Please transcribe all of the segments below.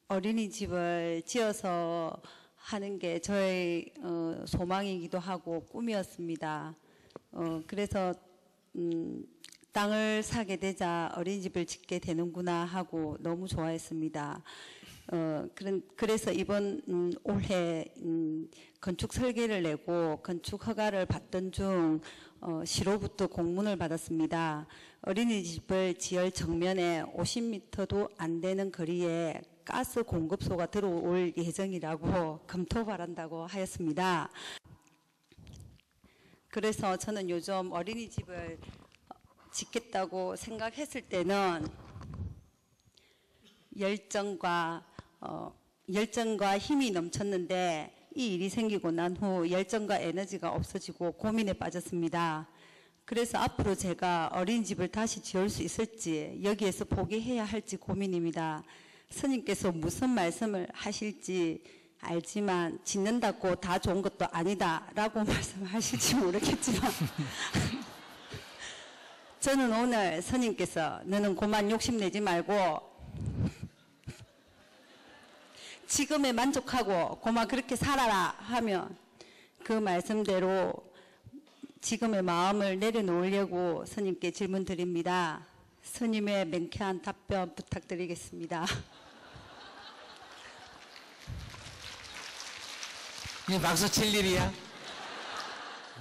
어린이집을 지어서 하는 게 저의 소망이기도 하고 꿈이었습니다. 그래서 땅을 사게 되자 어린이집을 짓게 되는구나 하고 너무 좋아했습니다. 그래서 이번 올해 건축 설계를 내고 건축 허가를 받던 중 시로부터 공문을 받았습니다. 어린이집을 지을 정면에 50m도 안 되는 거리에 가스 공급소가 들어올 예정이라고 검토 바란다고 하였습니다. 그래서 저는 요즘 어린이집을 짓겠다고 생각했을 때는 열정과 힘이 넘쳤는데 이 일이 생기고 난 후 열정과 에너지가 없어지고 고민에 빠졌습니다. 그래서 앞으로 제가 어린이집을 다시 지을 수 있을지 여기에서 포기해야 할지 고민입니다. 스님께서 무슨 말씀을 하실지 알지만 짓는다고 다 좋은 것도 아니다 라고 말씀하실지 모르겠지만 저는 오늘 스님께서 너는 그만 욕심내지 말고 지금에 만족하고 그만 그렇게 살아라 하면 그 말씀대로 지금의 마음을 내려놓으려고 스님께 질문 드립니다. 스님의 맹쾌한 답변 부탁드리겠습니다. 이게 박수 칠 일이야?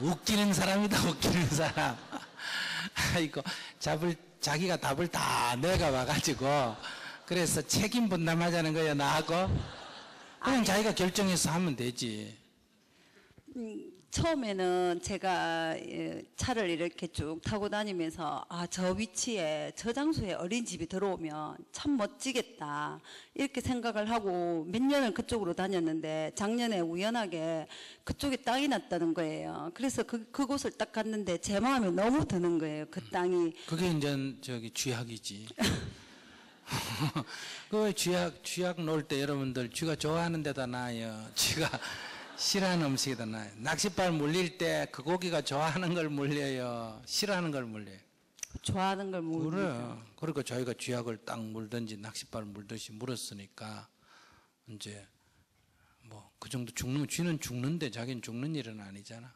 웃기는 사람이다, 웃기는 사람. 아이고, 자기가 답을 다 내가 와가지고, 그래서 책임 분담하자는 거야, 나하고? 그냥 자기가 결정해서 하면 되지. 처음에는 제가 차를 이렇게 쭉 타고 다니면서 저 위치에 저 장소에 어린이집이 들어오면 참 멋지겠다 이렇게 생각을 하고 몇 년을 그쪽으로 다녔는데 작년에 우연하게 그쪽에 땅이 났다는 거예요. 그래서 그곳을 딱 갔는데 제 마음에 너무 드는 거예요. 그 땅이. 그게 이제 쥐약이지. 그 쥐약 놓을 때 여러분들 쥐가 좋아하는 데다 놔요. 쥐가 싫어하는 음식에다 놔요. 낚싯발 물릴 때 그 고기가 좋아하는 걸 물려요, 싫어하는 걸 물려요? 좋아하는 걸 물려요. 그래요. 그러니까 저희가 쥐약을 딱 물든지 낚싯발 물듯이 물었으니까 이제 뭐 그 정도 죽는, 쥐는 죽는데 자기는 죽는 일은 아니잖아.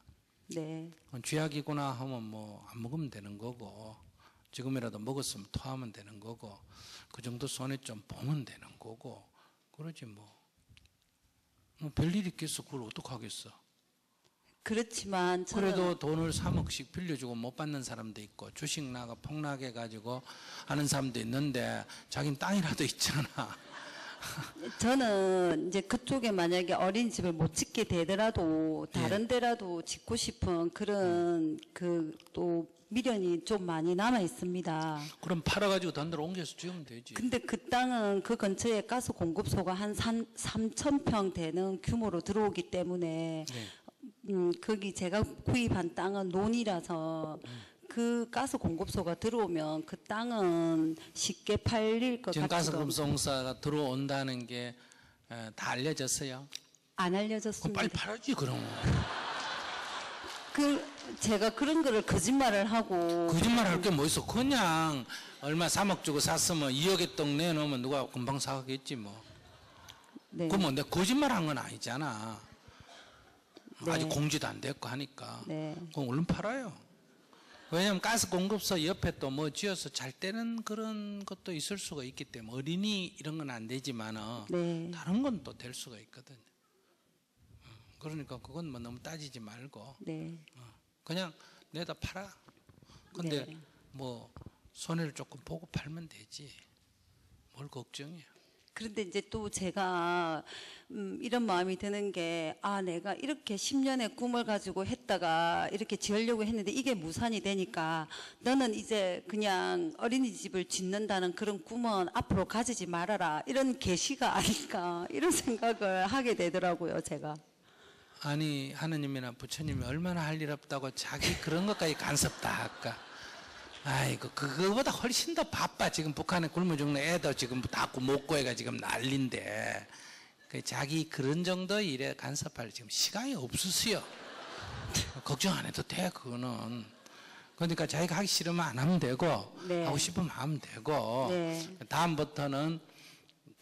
네. 쥐약이구나 하면 뭐 안 먹으면 되는 거고, 지금이라도 먹었으면 토하면 되는 거고, 그 정도 손에 좀 보면 되는 거고, 그러지 뭐 별일 있겠어. 그걸 어떡하겠어. 그렇지만 저는 그래도 돈을 3억씩 빌려주고 못 받는 사람도 있고, 주식 나가 폭락해가지고 하는 사람도 있는데 자기는 땅이라도 있잖아. 저는 이제 그쪽에 만약에 어린이집을 못 짓게 되더라도 다른 데라도 짓고 싶은 그런 또 미련이 좀 많이 남아 있습니다. 그럼 팔아가지고 단들 옮겨서 지으면 되지. 근데 그 땅은 그 근처에 가스 공급소가 한 3,000평 되는 규모로 들어오기 때문에 거기 제가 구입한 땅은 논이라서 그 가스 공급소가 들어오면 그 땅은 쉽게 팔릴 것 지금 같지도 가스 공급소가 들어온다는 게 다 알려졌어요? 안 알려졌습니다. 빨리 팔아야지 그럼. 제가 그런 거를 거짓말을 하고. 거짓말 할 게 뭐 있어. 그냥 얼마 3억 주고 샀으면 2억의 떡 내놓으면 누가 금방 사겠지 뭐. 네. 그럼 뭐 내가 거짓말 한 건 아니잖아. 네. 아직 공지도 안 됐고 하니까. 네. 그럼 얼른 팔아요. 왜냐면 가스 공급소 옆에 또 뭐 지어서 잘 되는 그런 것도 있을 수가 있기 때문에, 어린이 이런 건 안 되지만 네. 다른 건 또 될 수가 있거든. 그러니까 그건 뭐 너무 따지지 말고 네. 그냥 내다 팔아. 근데 네. 뭐 손해를 조금 보고 팔면 되지. 뭘 걱정이야. 그런데 이제 또 제가 이런 마음이 드는 게 내가 이렇게 10년의 꿈을 가지고 했다가 이렇게 지으려고 했는데 이게 무산이 되니까 너는 이제 그냥 어린이집을 짓는다는 그런 꿈은 앞으로 가지지 말아라, 이런 계시가 아닐까, 이런 생각을 하게 되더라고요, 제가. 아니, 하느님이나 부처님이 얼마나 할 일 없다고 자기 그런 것까지 간섭다 할까. 아이고, 그거보다 훨씬 더 바빠. 지금 북한에 굶어 죽는 애도 지금 다 먹고 애가 지금 난린데, 자기 그런 정도 일에 간섭할 지금 시간이 없으세요. 걱정 안 해도 돼, 그거는. 그러니까 자기가 하기 싫으면 안 하면 되고, 네. 하고 싶으면 하면 되고, 네. 다음부터는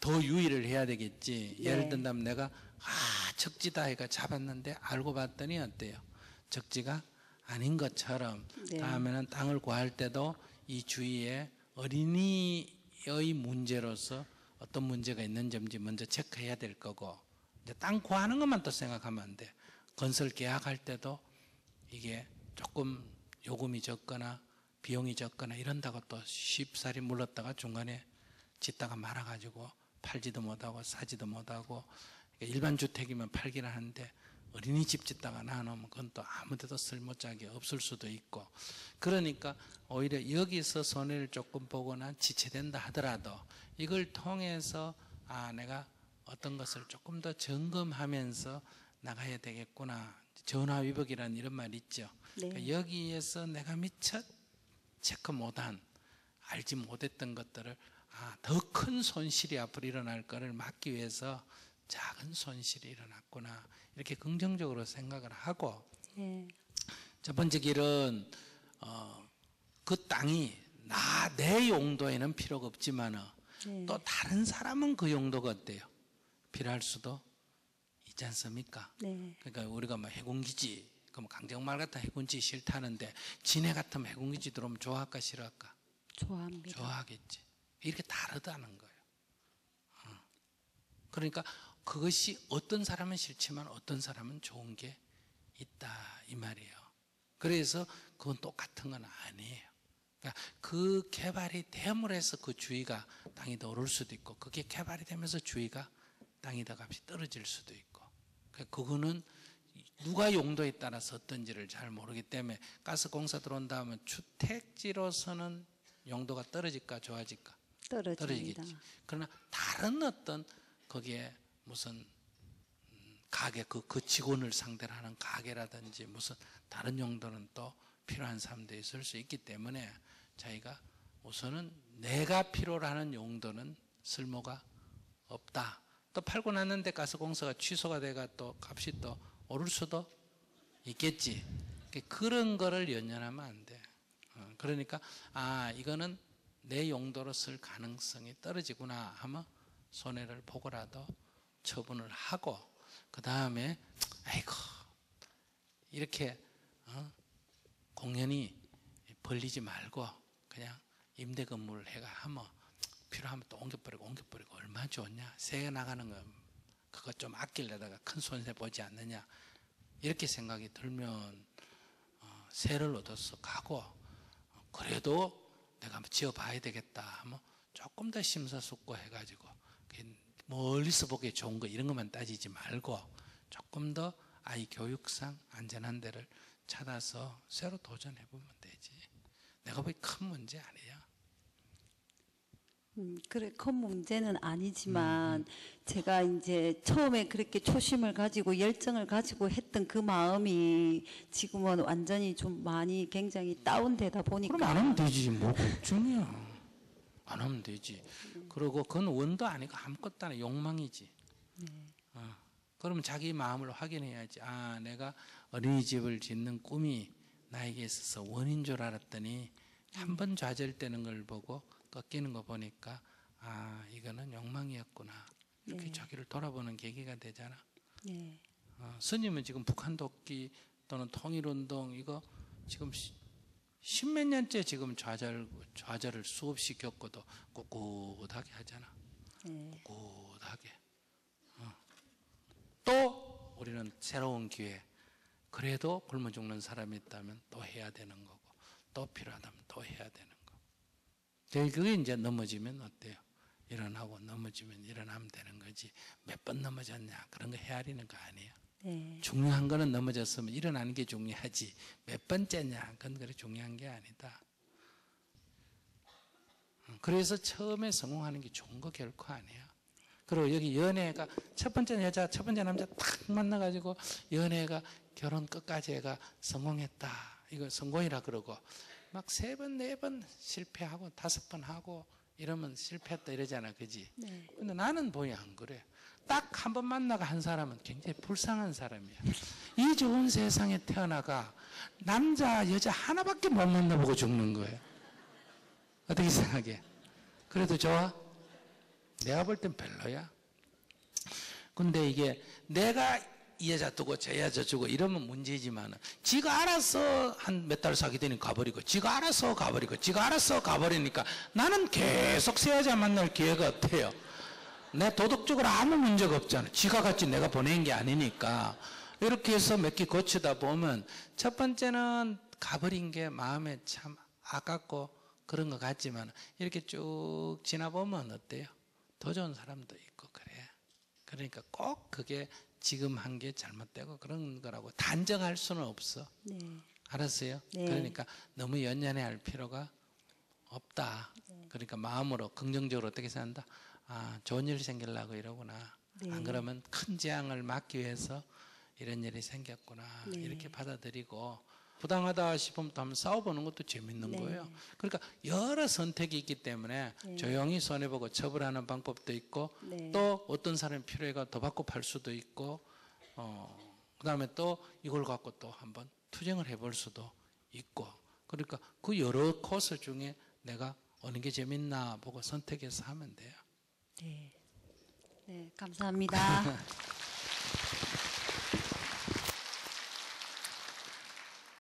더 유의를 해야 되겠지. 네. 예를 든다면 내가 적지다 해가 잡았는데 알고 봤더니 어때요? 적지가 아닌 것처럼 네. 다음에는 땅을 구할 때도 이 주위에 어린이의 문제로서 어떤 문제가 있는지 먼저 체크해야 될 거고, 이제 땅 구하는 것만 또 생각하면 안 돼. 건설 계약할 때도 이게 조금 요금이 적거나 비용이 적거나 이런다고 또 쉽사리 물렀다가 중간에 짓다가 말아가지고 팔지도 못하고 사지도 못하고, 일반 주택이면 팔기는 하는데 어린이집 짓다가 놔놓으면 그건 또 아무데도 쓸모짝이 없을 수도 있고, 그러니까 오히려 여기서 손해를 조금 보거나 지체된다 하더라도 이걸 통해서 내가 어떤 것을 조금 더 점검하면서 나가야 되겠구나. 전화위복이라는 이런 말 있죠. 네. 그러니까 여기에서 내가 미처 체크 못한, 알지 못했던 것들을 더 큰 손실이 앞으로 일어날 것을 막기 위해서 작은 손실이 일어났구나, 이렇게 긍정적으로 생각을 하고, 네. 첫 번째 길은 그 땅이 내 용도에는 필요가 없지만 네. 또 다른 사람은 그 용도가 어때요? 필요할 수도 있지 않습니까? 네. 그러니까 우리가 뭐 해군기지, 그럼 강정말 같은 해군기지 싫다는데 진해 같으면 해군기지 들어오면 좋아할까 싫어할까? 좋아합니다. 좋아하겠지. 이렇게 다르다는 거예요. 그러니까 그것이 어떤 사람은 싫지만 어떤 사람은 좋은 게 있다, 이 말이에요. 그래서 그건 똑같은 건 아니에요. 그러니까 그 개발이 됨으로 해서 그 주위가 땅이 더 오를 수도 있고, 그게 개발이 되면서 주위가 땅이 더 값이 떨어질 수도 있고, 그러니까 그거는 누가 용도에 따라서 어떤지를 잘 모르기 때문에 가스공사 들어온다 하면 주택지로서는 용도가 떨어질까 좋아질까? 떨어집니다. 떨어지겠지. 그러나 다른 어떤 거기에 무슨 가게, 그 직원을 상대로 하는 가게라든지 무슨 다른 용도는 또 필요한 사람도 있을 수 있기 때문에 자기가 우선은 내가 필요로 하는 용도는 쓸모가 없다. 또 팔고 났는데 가스공사가 취소가 돼가 또 값이 또 오를 수도 있겠지. 그런 거를 연연하면 안 돼. 그러니까 이거는 내 용도로 쓸 가능성이 떨어지구나 하면 손해를 보고라도 처분을 하고, 그 다음에 아이고 이렇게 공연히 벌리지 말고 그냥 임대 건물을 해가 하면 필요하면 또 옮겨버리고 얼마나 좋냐. 세가 나가는 거 그거 좀 아끼려다가 큰 손해 보지 않느냐, 이렇게 생각이 들면 세를 얻어서 가고, 그래도 내가 한번 지어봐야 되겠다 하면 조금 더 심사숙고 해가지고 멀리서 보기에 좋은 거 이런 것만 따지지 말고 조금 더 아이 교육상 안전한 데를 찾아서 새로 도전해보면 되지. 내가 보기 큰 문제 아니야. 그래, 큰 문제는 아니지만 제가 이제 처음에 그렇게 초심을 가지고 열정을 가지고 했던 그 마음이 지금은 완전히 좀 많이 굉장히 다운되다 보니까. 그럼 안 하면 되지. 뭐 걱정이야. 안 하면 되지. 그리고 그건 원도 아니고 아무것도 아니고 욕망이지. 그러면 자기 마음을 확인해야지. 내가 어린이집을 짓는 꿈이 나에게 있어서 원인 줄 알았더니 한 번 좌절되는 걸 보고 꺾이는 거 보니까 이거는 욕망이었구나. 이렇게 자기를 돌아보는 계기가 되잖아. 네. 스님은 지금 북한 독기 또는 통일운동 이거 지금 십몇 년째 지금 좌절을 수없이 겪고도 꿋꿋하게 하잖아. 네. 꿋꿋하게. 또 우리는 새로운 기회, 그래도 굶어 죽는 사람이 있다면 또 해야 되는 거고, 또 필요하다면 또 해야 되는 거. 그게 이제 넘어지면 어때요? 일어나고 넘어지면 일어나면 되는 거지. 몇 번 넘어졌냐 그런 거 헤아리는 거 아니에요. 네. 중요한 거는 넘어졌으면 일어나는 게 중요하지 몇 번째냐 그건 그렇게 중요한 게 아니다. 그래서 처음에 성공하는 게 좋은 거 결코 아니야. 그리고 여기 연애가 첫 번째 여자 첫 번째 남자 딱 만나가지고 연애가 결혼 끝까지 해가 성공했다, 이거 성공이라 그러고 막 3번 4번 실패하고 5번 하고 이러면 실패했다 이러잖아, 그지? 네. 근데 나는 보니 안 그래. 딱 한 번 만나가 한 사람은 굉장히 불쌍한 사람이야. 이 좋은 세상에 태어나가 남자 여자 하나밖에 못 만나보고 죽는 거예요. 어떻게 생각해? 그래도 좋아? 내가 볼 땐 별로야. 근데 이게 내가 이 여자 두고 저 여자 주고 이러면 문제지만은 지가 알아서 한 몇 달 사귀더니 가버리고 지가 알아서 가버리고 지가 알아서 가버리니까 나는 계속 새 여자 만날 기회가 없대요. 내 도덕적으로 아무 문제가 없잖아. 지가 같이 내가 보낸 게 아니니까. 이렇게 해서 몇 개 거치다 보면 첫 번째는 가버린 게 마음에 참 아깝고 그런 것 같지만 이렇게 쭉 지나보면 어때요? 더 좋은 사람도 있고 그래. 그러니까 꼭 그게 지금 한 게 잘못되고 그런 거라고 단정할 수는 없어. 네. 알았어요? 네. 그러니까 너무 연연해 필요가 없다. 그러니까 마음으로 긍정적으로 어떻게 산다? 아, 좋은 일이 생기려고 이러구나. 네. 안 그러면 큰 재앙을 막기 위해서 이런 일이 생겼구나. 네. 이렇게 받아들이고 부당하다 싶으면 또 한번 싸워보는 것도 재밌는 네. 거예요. 그러니까 여러 선택이 있기 때문에 네. 조용히 손해보고 처벌하는 방법도 있고 네. 또 어떤 사람이 필요해가 더 받고 팔 수도 있고 그 다음에 또 이걸 갖고 또 한번 투쟁을 해볼 수도 있고 그러니까 그 여러 코스 중에 내가 어느 게 재밌나 보고 선택해서 하면 돼요. 네. 네, 감사합니다.